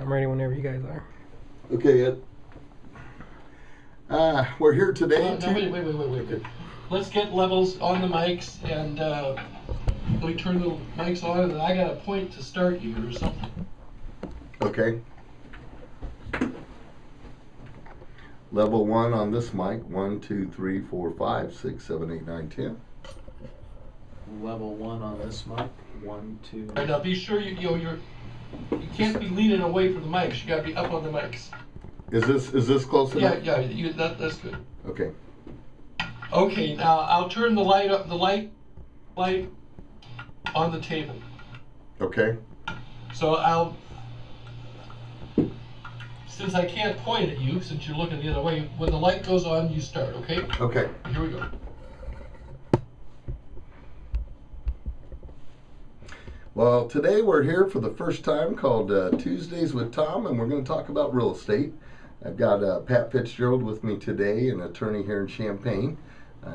I'm ready whenever you guys are. Okay, Ed. We're here today No, wait. Let's get levels on the mics, and we turn the mics on, and I got a point to start you or something. Okay. Level 1 on this mic. 1, 2, 3, 4, 5, 6, 7, 8, 9, 10. Level 1 on this mic. 1, 2. All right, now be sure you can't be leaning away from the mics. You got to be up on the mics. Is this close enough? Yeah. That's good. Okay. Okay, now I'll turn the light up. The light on the table. Okay. So since I can't point at you, since you're looking the other way, when the light goes on, you start. Okay. Okay. Here we go. Well, today we're here for the first time called Tuesdays with Tom, and we're going to talk about real estate. I've got Pat Fitzgerald with me today, an attorney here in Champaign.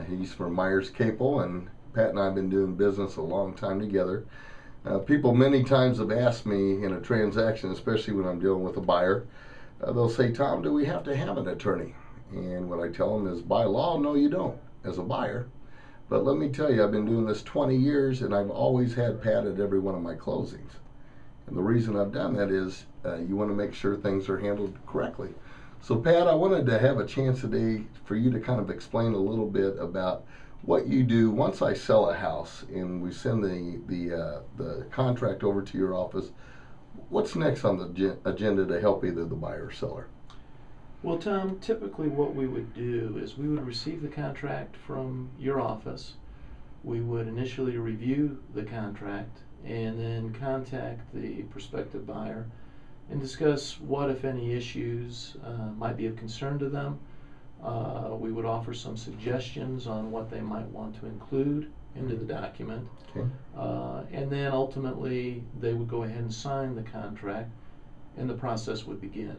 He's from Myers Capel, and Pat and I have been doing business a long time together. People many times have asked me in a transaction, especially when I'm dealing with a buyer, they'll say, Tom, do we have to have an attorney? And what I tell them is, by law, no, you don't, as a buyer. But let me tell you, I've been doing this 20 years, and I've always had Pat at every one of my closings. And the reason I've done that is you want to make sure things are handled correctly. So, Pat, I wanted to have a chance today for you to kind of explain a little bit about what you do once I sell a house and we send the contract over to your office. What's next on the agenda to help either the buyer or seller? Well, Tom, typically what we would do is we would receive the contract from your office. We would initially review the contract and then contact the prospective buyer and discuss what, if any, issues might be of concern to them. We would offer some suggestions on what they might want to include into the document. Okay. And then ultimately they would go ahead and sign the contract and the process would begin.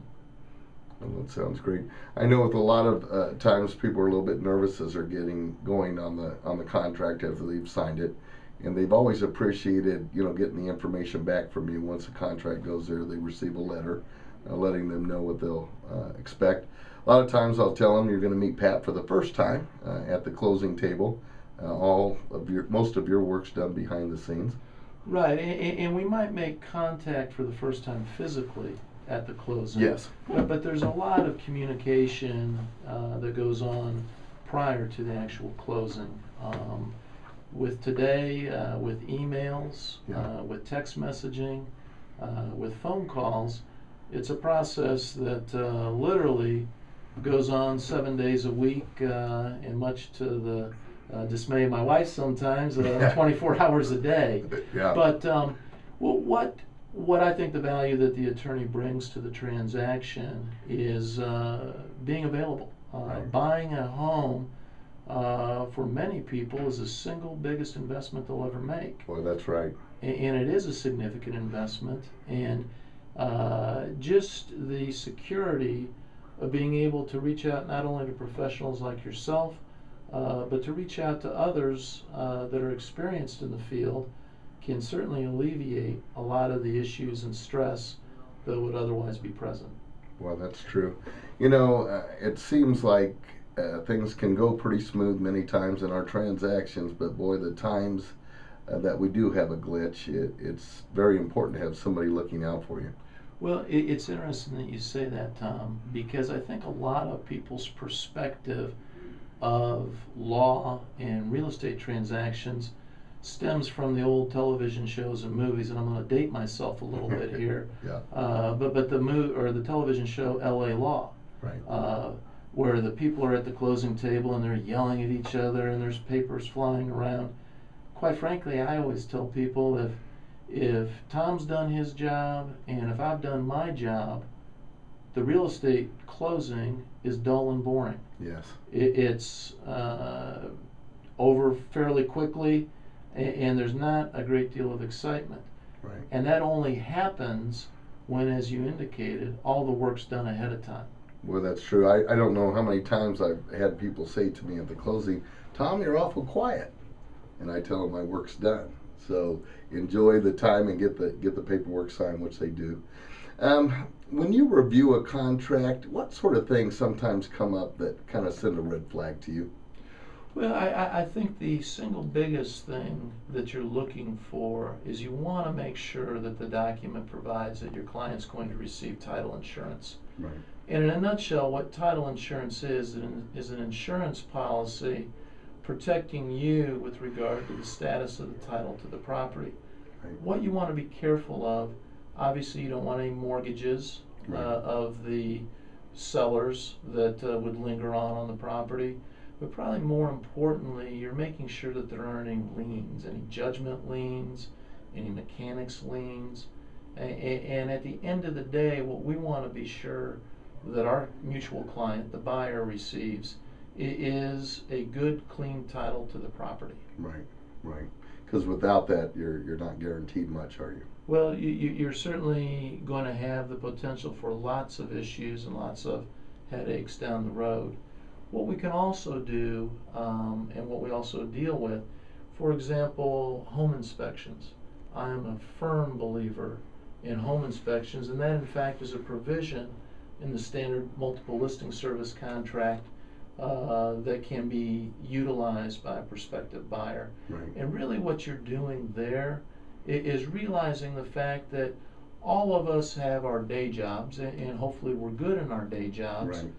Well, that sounds great. I know with a lot of times people are a little bit nervous as they're getting going on the contract after they've signed it, and they've always appreciated getting the information back from you. Once the contract goes there, they receive a letter letting them know what they'll expect. A lot of times I'll tell them you're going to meet Pat for the first time at the closing table. Most of your work's done behind the scenes. Right, and we might make contact for the first time physically at the closing. Yes. But there's a lot of communication that goes on prior to the actual closing. With today, with emails, with text messaging, with phone calls, it's a process that literally goes on 7 days a week, and much to the dismay of my wife sometimes, 24 hours a day. Yeah. But what I think the value that the attorney brings to the transaction is being available. Right. Buying a home for many people is the single biggest investment they'll ever make. Boy, that's right. And it is a significant investment. And just the security of being able to reach out not only to professionals like yourself, but to reach out to others that are experienced in the field can certainly alleviate a lot of the issues and stress that would otherwise be present. Well, that's true. It seems like things can go pretty smooth many times in our transactions, but boy, the times that we do have a glitch, it's very important to have somebody looking out for you. Well, it's interesting that you say that, Tom, because I think a lot of people's perspective of law and real estate transactions stems from the old television shows and movies, and I'm going to date myself a little bit here. Yeah. But the television show L.A. Law, Right. where the people are at the closing table and they're yelling at each other and there's papers flying around. Quite frankly, I always tell people if Tom's done his job and if I've done my job, the real estate closing is dull and boring. Yes. It's over fairly quickly, and there's not a great deal of excitement. Right. And that only happens when, as you indicated, all the work's done ahead of time. Well, that's true. I don't know how many times I've had people say to me at the closing, Tom, you're awful quiet. And I tell them my work's done. So enjoy the time and get the paperwork signed, which they do. When you review a contract, what sort of things sometimes come up that kind of send a red flag to you? Well, I think the single biggest thing that you're looking for is you want to make sure that the document provides that your client's going to receive title insurance. Right. And in a nutshell, what title insurance is an insurance policy protecting you with regard to the status of the title to the property. Right. What you want to be careful of, obviously you don't want any mortgages Right. of the sellers that would linger on the property. But probably more importantly, you're making sure that there aren't any liens, any judgment liens, any mechanics liens. And at the end of the day, what we want to be sure that our mutual client, the buyer, receives is a good, clean title to the property. Right, right. Because without that, you're not guaranteed much, are you? Well, you're certainly going to have the potential for lots of issues and lots of headaches down the road. What we can also do, and what we also deal with, for example, home inspections. I am a firm believer in home inspections, and that in fact is a provision in the standard multiple listing service contract that can be utilized by a prospective buyer. Right. And really what you're doing there is realizing the fact that all of us have our day jobs, and hopefully we're good in our day jobs, Right.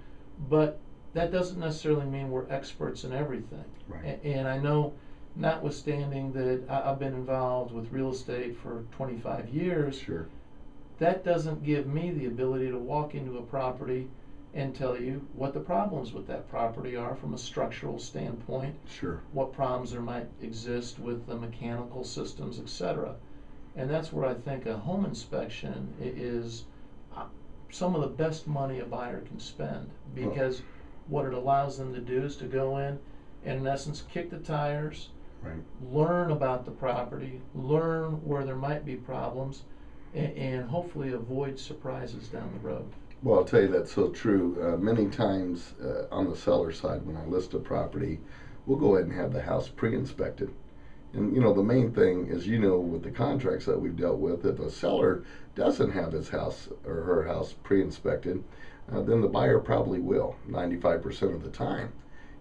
but that doesn't necessarily mean we're experts in everything. Right. And I know, notwithstanding that I've been involved with real estate for 25 years, Sure. that doesn't give me the ability to walk into a property and tell you what the problems with that property are from a structural standpoint, Sure. what problems there might exist with the mechanical systems, etc. And that's where I think a home inspection is some of the best money a buyer can spend, because what it allows them to do is to go in and in essence kick the tires, Right. learn about the property, learn where there might be problems, and hopefully avoid surprises down the road. Well, I'll tell you that's so true. Many times on the seller side, when I list a property, we'll go ahead and have the house pre-inspected. And you know, the main thing is, you know, with the contracts that we've dealt with, if a seller doesn't have his house or her house pre-inspected, then the buyer probably will 95% of the time.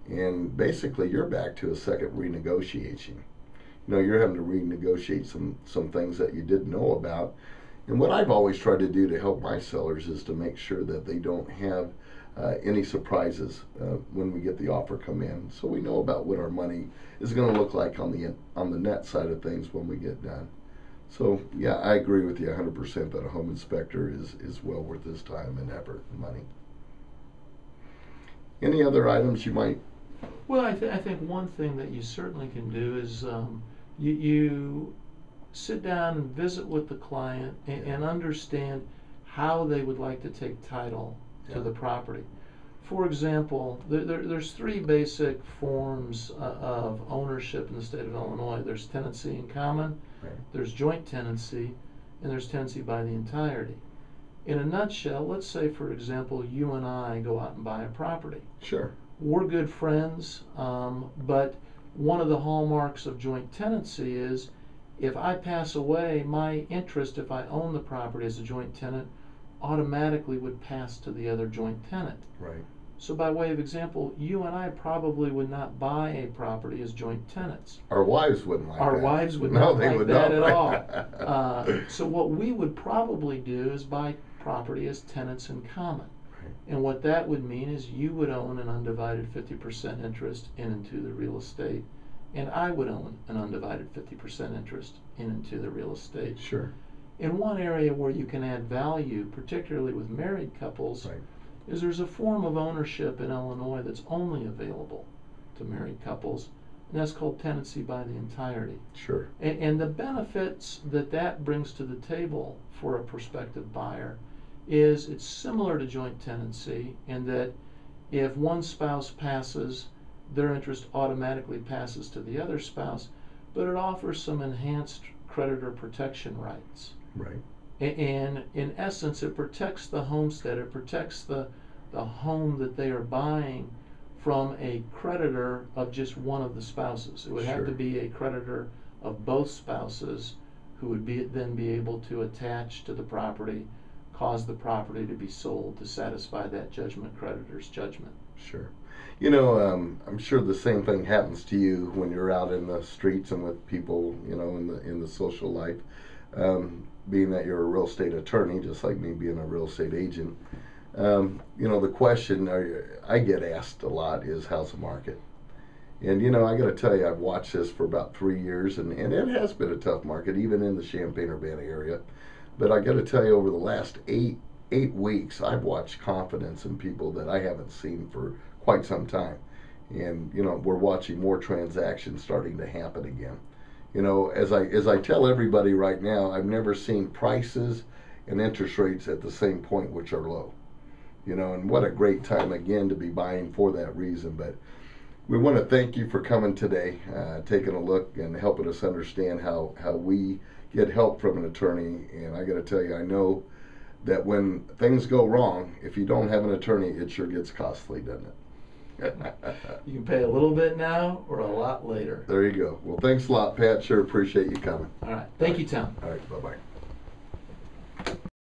And basically you're back to a second renegotiation. You know, you're having to renegotiate some things that you didn't know about. And what I've always tried to do to help my sellers is to make sure that they don't have any surprises when we get the offer come in, so we know about what our money is going to look like on the net side of things when we get done. So yeah, I agree with you 100% that a home inspector is well worth his time and effort and money. Any other items you might? Well, I think one thing that you certainly can do is you sit down and visit with the client and understand how they would like to take title to the property. For example, there's three basic forms of ownership in the state of Illinois. There's tenancy in common, Right. there's joint tenancy, and there's tenancy by the entirety. In a nutshell, let's say, for example, you and I go out and buy a property. Sure. We're good friends, but one of the hallmarks of joint tenancy is if I pass away, my interest, if I own the property as a joint tenant, automatically would pass to the other joint tenant. Right. So by way of example, you and I probably would not buy a property as joint tenants. Our wives wouldn't like that. Our wives would No, not they like would that not at like all. that. So what we would probably do is buy property as tenants in common. Right. And what that would mean is you would own an undivided 50% interest in and to the real estate, and I would own an undivided 50% interest in and to the real estate. Sure. In one area where you can add value, particularly with married couples, Right. is there's a form of ownership in Illinois that's only available to married couples, and that's called tenancy by the entirety. Sure. And the benefits that brings to the table for a prospective buyer is it's similar to joint tenancy in that if one spouse passes, their interest automatically passes to the other spouse, but it offers some enhanced creditor protection rights. Right. And in essence, it protects the homestead, it protects the home that they are buying from a creditor of just one of the spouses. It would have Sure. to be a creditor of both spouses who would then be able to attach to the property, cause the property to be sold to satisfy that judgment creditor's judgment. Sure. You know, I'm sure the same thing happens to you when you're out in the streets and with people, you know, in the social life. Being that you're a real estate attorney, just like me being a real estate agent, you know, the question I get asked a lot is, how's the market? And, you know, I got to tell you, I've watched this for about 3 years, and it has been a tough market, even in the Champaign-Urbana area. But I got to tell you, over the last eight weeks, I've watched confidence in people that I haven't seen for quite some time. And, you know, we're watching more transactions starting to happen again. You know, as I tell everybody right now, I've never seen prices and interest rates at the same point, which are low. You know, and what a great time again to be buying for that reason. But we want to thank you for coming today, taking a look and helping us understand how we get help from an attorney. And I got to tell you, I know that when things go wrong, if you don't have an attorney, it sure gets costly, doesn't it? You can pay a little bit now or a lot later. There you go. Well, thanks a lot, Pat. Sure appreciate you coming. All right. Thank you, Tom. All right. Bye-bye.